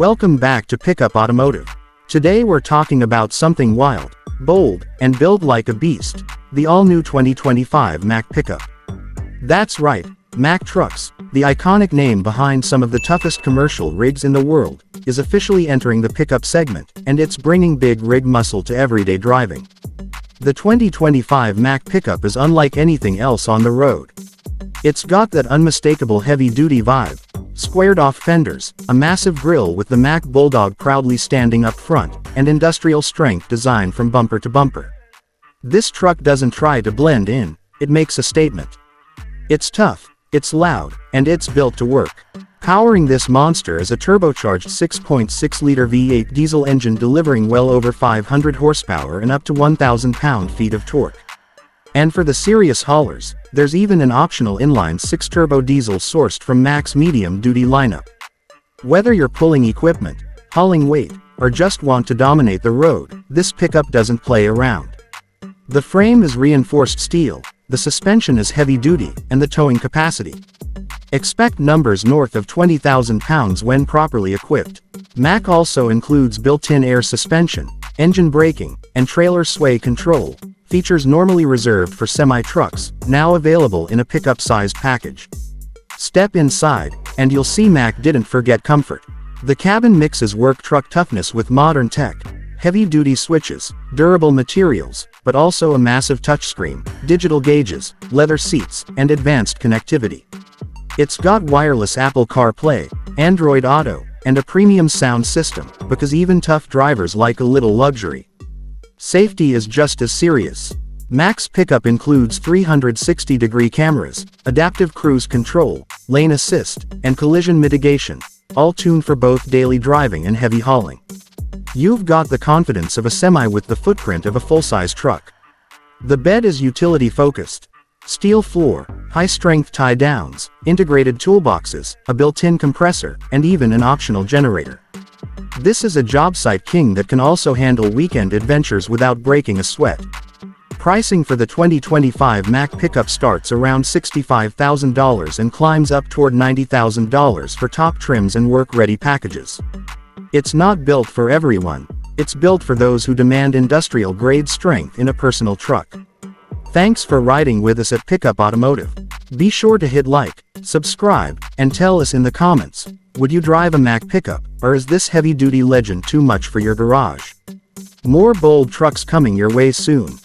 Welcome back to Pickup Automotive. Today we're talking about something wild, bold, and built like a beast, the all-new 2025 MACK Pickup. That's right, MACK Trucks, the iconic name behind some of the toughest commercial rigs in the world, is officially entering the pickup segment, and it's bringing big rig muscle to everyday driving. The 2025 MACK Pickup is unlike anything else on the road. It's got that unmistakable heavy-duty vibe, squared-off fenders, a massive grille with the MACK Bulldog proudly standing up front, and industrial-strength design from bumper to bumper. This truck doesn't try to blend in, it makes a statement. It's tough, it's loud, and it's built to work. Powering this monster is a turbocharged 6.6-liter V8 diesel engine delivering well over 500 horsepower and up to 1,000 pound-feet of torque. And for the serious haulers, there's even an optional inline 6-turbo diesel sourced from MACK's medium-duty lineup. Whether you're pulling equipment, hauling weight, or just want to dominate the road, this pickup doesn't play around. The frame is reinforced steel, the suspension is heavy-duty, and the towing capacity. Expect numbers north of 20,000 pounds when properly equipped. MACK also includes built-in air suspension, engine braking, and trailer sway control, features normally reserved for semi-trucks, now available in a pickup-sized package. Step inside, and you'll see MACK didn't forget comfort. The cabin mixes work truck toughness with modern tech, heavy-duty switches, durable materials, but also a massive touchscreen, digital gauges, leather seats, and advanced connectivity. It's got wireless Apple CarPlay, Android Auto, and a premium sound system, because even tough drivers like a little luxury. Safety is just as serious. MACK's pickup includes 360-degree cameras, adaptive cruise control, lane assist, and collision mitigation, all tuned for both daily driving and heavy hauling. You've got the confidence of a semi with the footprint of a full-size truck. The bed is utility-focused. Steel floor, high-strength tie-downs, integrated toolboxes, a built-in compressor, and even an optional generator. This is a job site king that can also handle weekend adventures without breaking a sweat. Pricing for the 2025 MACK Pickup starts around $65,000 and climbs up toward $90,000 for top trims and work-ready packages. It's not built for everyone, it's built for those who demand industrial-grade strength in a personal truck. Thanks for riding with us at Pickup Automotive. Be sure to hit like, subscribe, and tell us in the comments, would you drive a MACK Pickup, or is this heavy-duty legend too much for your garage? More bold trucks coming your way soon.